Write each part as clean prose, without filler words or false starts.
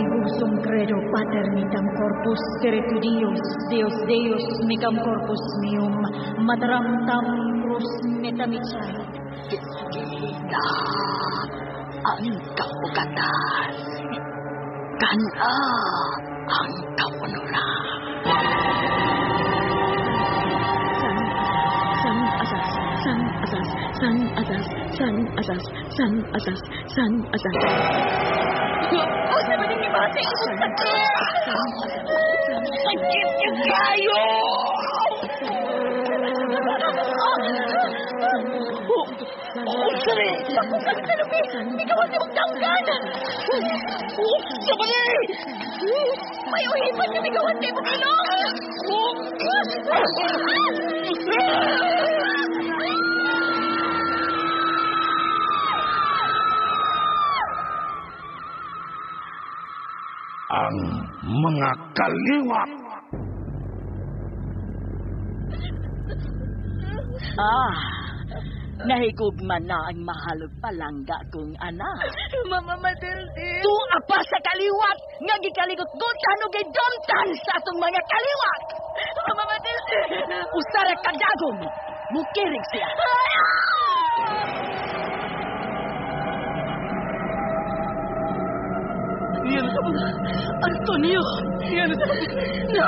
Igusum credo paternitam corpus spiritu Deus Deus mecam corpus meum materam tam crus metamicai. Kita ang kaugatan. Kana ang kapunuran. San asas. Usa man ni mati sakit. Sakit yung kayo! Sorry! Ikaw ang tanggan. Sabali! May uhipan na ikaw ang mo kilong. Ang mga kaliwat. Nahigugman na ang mahalog palangga kong anak. Mama Matilde. Tu apa sa kaliwat nga gikaligot-gutan o gidumtan sa atong mga kaliwat. Mama Matilde. Usara kadagom, mukirig siya. Yan sa mga Antonio. Yan sa mga... No!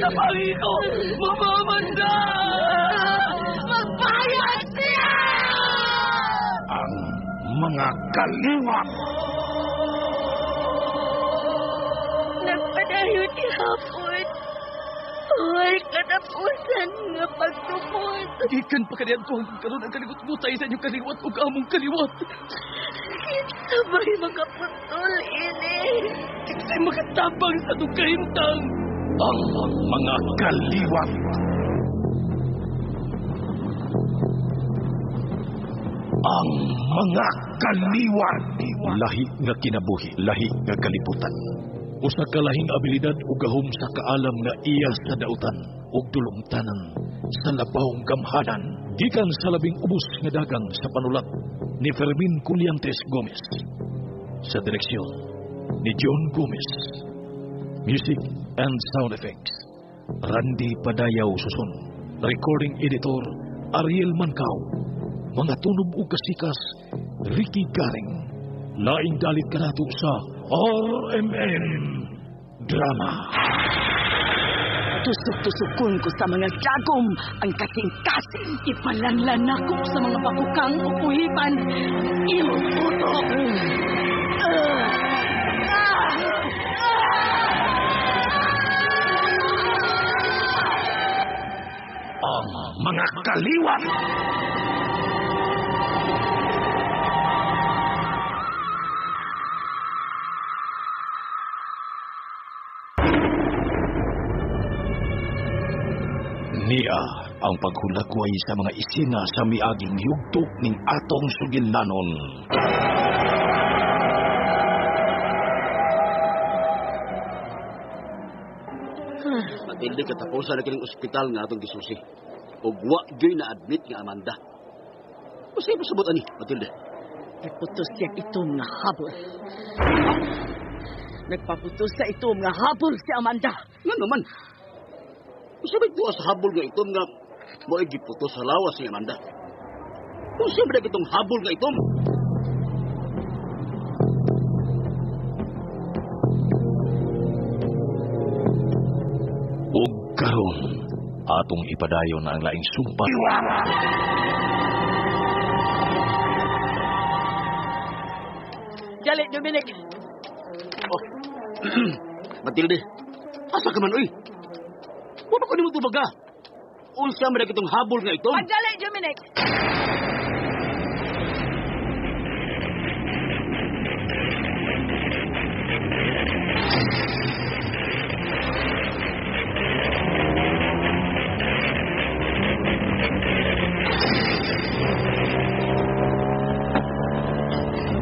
Napali ko! Mama Amanda! Magbayad siya! Ang mga kaliwat. Nagpadayon ihapon. Ay, katapusan nga pagtupot. Ikan pa kaniyan ko ang karoon ang kaligot-butay sa inyong kaliwat o kamong kaliwat. Sabay makaputol, ini. Ikay makatabang sa dugahintang. Ang mga kaliwat. Ang mga kaliwat. Lahi nga kinabuhi, lahi nga kaliputan. Usa ka lahing abilidad ug gahom sa kaalam nga iya sa dautan ug dulongtanan sa labawng gamhanan gikan sa labing ubos nga dagang sa panulat ni Fermin Culliantes Gomez. Sa direksyon ni John Gomez. Music and sound effects Randy Padayaw Suson. Recording editor Ariel Mancao. Mga tunog ug kasikas Ricky Garing. Laing dalit kanato sa RMN Drama. Tusok-tusukon ko sa mga dagom ang kasing-kasing. Ipalanlan ako sa mga pakukang o puhipan. Ilututok. Ang mga kaliwat. Niya ang paghulakway sa mga isina sa miaging yugtok ning atong sugilanon. Matindi katapusan na kining ospital nga atong gisusi. O wa gyoy na admit nga Amanda. Kasi pasabot ani, Matilde. Nagputos siya itom nga habol. Nagpaputos sa itom nga habol si Amanda. Nga naman. Masabay ko sa habol nga itom nga mo giputos sa lawas ni Amanda. Kung siya ba itong habol nga itom? Ug karon atong ipadayon na ang laing sumpa. Dali, Dominic. Oh. Matilde, asa ka man, uy? Wala ko nimo tubaga. Unsa man itong habol nga itom? Pagdali, Dominic.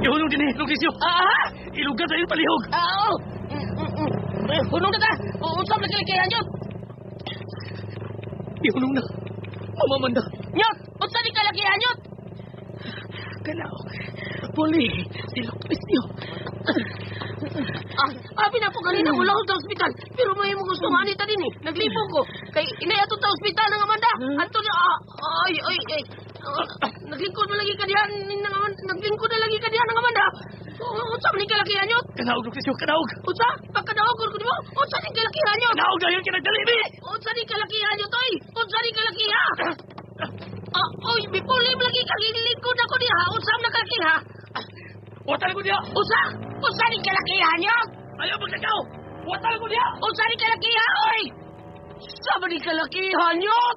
Ihulong din eh, Lucrecio. Ilugan sa iyong palihog. Oo. Hulong na ta. Usap na kaya Nyot. Ihulong na. Mamamanda. Nyot, unsa di kalakihan Nyot? Kanaw. Puli. Si Lucrecio. kanina wala ko sa ospital. Pero may mo gusto nga nita din eh. Naglibog ko. Kay inayato sa ospital ng Amanda. Anto niya, ay. Naglingkod na lagi ka diyan. Naglingkod na lagi ka diyan ng Amanda. Unsa man ni kalakihan yun? Kanaog, Lucrecio, kanaog. Unsa? Pagkadaog ko mo. Unsa ni kalakihan yun? Kanaog na yun, kinagdali, bi! Unsa ni kalakihan yun, toy? Unsa ni kalakihan? Oy, bipuli mo lagi kagilingkod ako diha. Unsa man kalakihan? Watan ko diya! Unsa ni kalakihan yun? Ayaw magsagaw! Watan ko diya! Unsa ni kalakihan, oy? Unsa man ni kalakihan yun?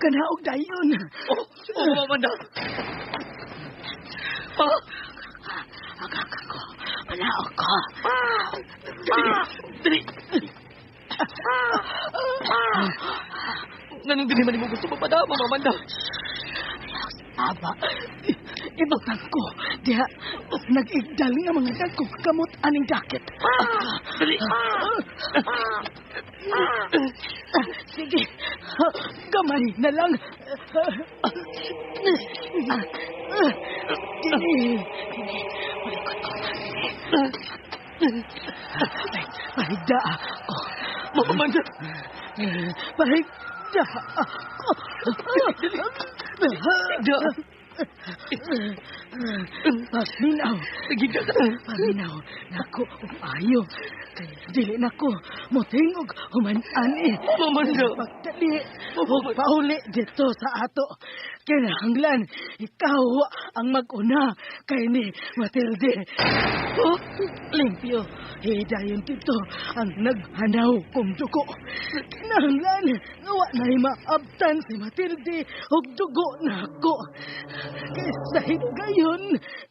Kanaog dayon. Amanda! Agak ako. Manaog ko. Dali! Nanong dili man mo gusto mapadama, Amanda? Aba, ibutang ko. Diha, nag-igdal nga mga dagkong kamot aning dakit. Dali! Sige, gamay na lang. Malikot ko. Pahigda ako. Amanda! Pahigda ako. Pahigda! Paminaw. Paminaw. Nako, umayo. Kaya dili nako. Mutingog, human-ani. Amanda! Pagdali, pauli dito sa ato. Kinahanglan, ikaw ang mag-una kay ni Matilde. Limpyo, hidayon dito ang naghanaw kong dugo. Kinahanglan, nawa na maabtan si Matilde og dugo na ako. Kaya dahil gayon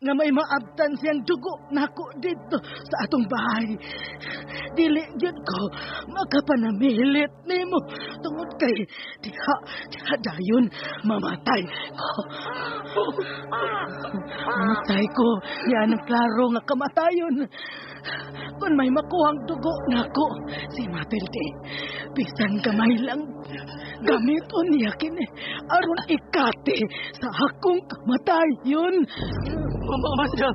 nga may maabtan siyang dugo na ako dito sa atong bahay. Dili gyud ko makapanamilit nimo tungod kay diha dayon mamatay ko. Mamatay ko yan ang klaro nga kamatayon. Kung may makuhang dugo na ako si Matilde, bisan kamay lang gamiton niya kini aron ikate sa akong kamatayon. Amanda!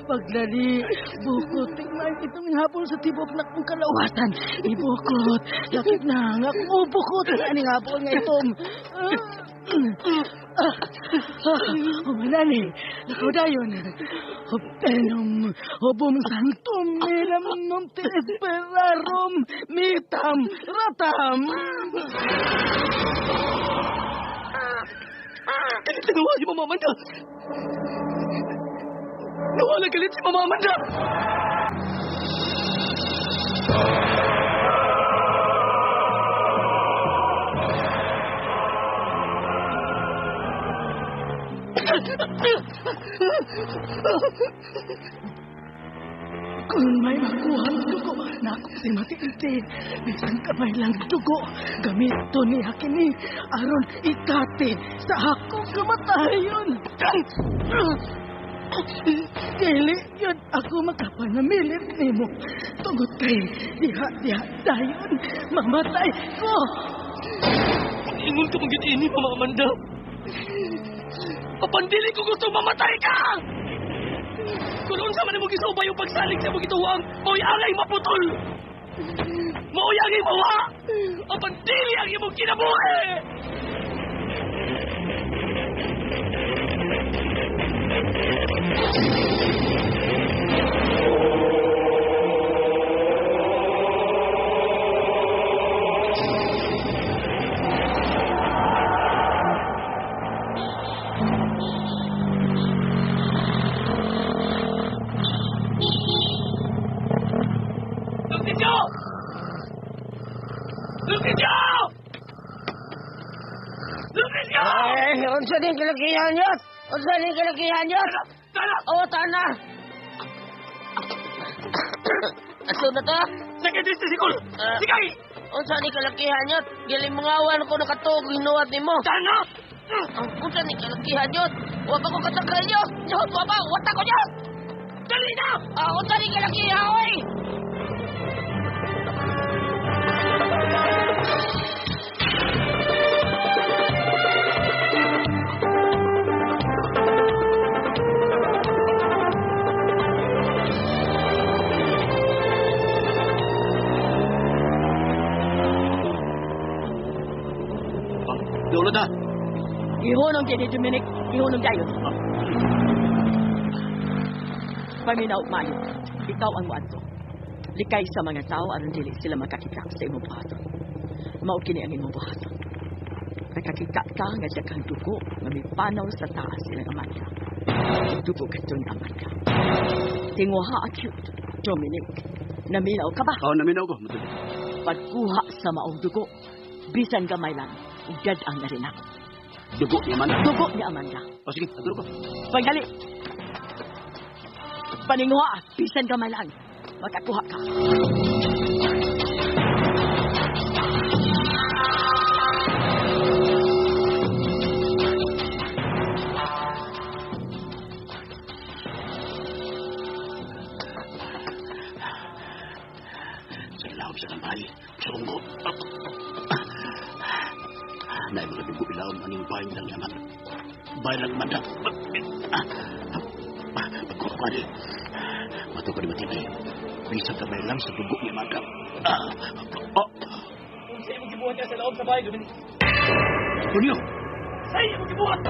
Pagdali, bukot, tingnan itong hapon sa tibok na kong kalawasan. Ibukot, lakit na nga kung bukot, aning hapon nga itong. Umanani, lakaw dayon. Hoptenom, hobom santum, milam num tiesperarum, mitam, ratam. Nawa si Mama Amanda! Nawala galit si Mama Amanda! Kung may makuhang dugo na ako si Matilde, bisan kamay lang dugo, gamito niya kini aron ikate sa akong kamatayon. Dili yun ako makapanamilit nimo. Tungod kay diha dayon mamatay ko. Ingon ka mong ini, Mama Amanda. Papandili ko gusto mamatay ka! Kung unsa man mo gisubay yung pagsalig sa mong ituwang, mo'y alay maputol! Mo'y ang imawa! Papandili ang imong kinabuhi! Unsa din kalakihan yun? Unsa din kalakihan yun? O, tana! Aso na to? Sakit si Sikol! Sigay! Unsa ni kalakihan yun? Giling mangawan ko nakatog hinuwat nimo. Sana! Unsa ni kalakihan yun? Wa ba ko katagay yun? Yun, wa ba? Wata ko yun! Dali na! Unsa ni kalakihan, oy? Dulod na. Ihunong kini Dominic, ihunong dayon. Paminaw mayo, ikaw ang muadto. Likay sa mga tao aron dili sila makakita sa imong buhaton. Mao kini ang imong buhaton. Nakakita ka nga sa kang dugo nga may panaw sa taas ilang Amanda. Dugo kato ni Amanda. Tinguha acute, Dominic. Naminaw ka ba? Oo, naminaw ko. Pagkuha sa maong dugo, bisan gamay lang, ugad ang narinak. Dugo ni Amanda. Dugo ni Amanda. O sige, aturo ko. Pagdali! Paninguha, bisan gamay lang. Makakuha ka. Sa ilawag sa bahay. Sa unggo. Naay mga dugo ilawag aning bahay lang yaman. Bahay lang Amanda. Pagkukwari. Mato ko di matibay. Bisa kamay lang sa dugo ni Amanda. Kung sa'yo mo gibuhat niya sa loob sa bahay, Dominic. Kunyo! Sa'yo mo gibuhat!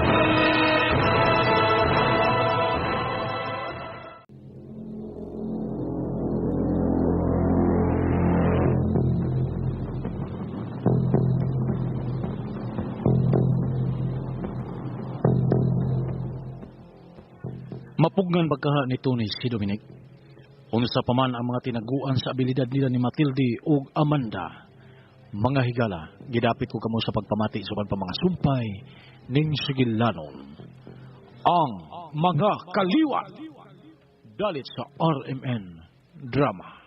Mapugnan pagkaha ni Tony si Dominic. Unsa pa man ang mga tinaguan sa abilidad nila ni Matilde ug Amanda. Mga higala, gidapit ko kamo sa pagpamati sa pa mga sumpay ning sigilanon. Ang mga kaliwat dalit sa RMN Drama.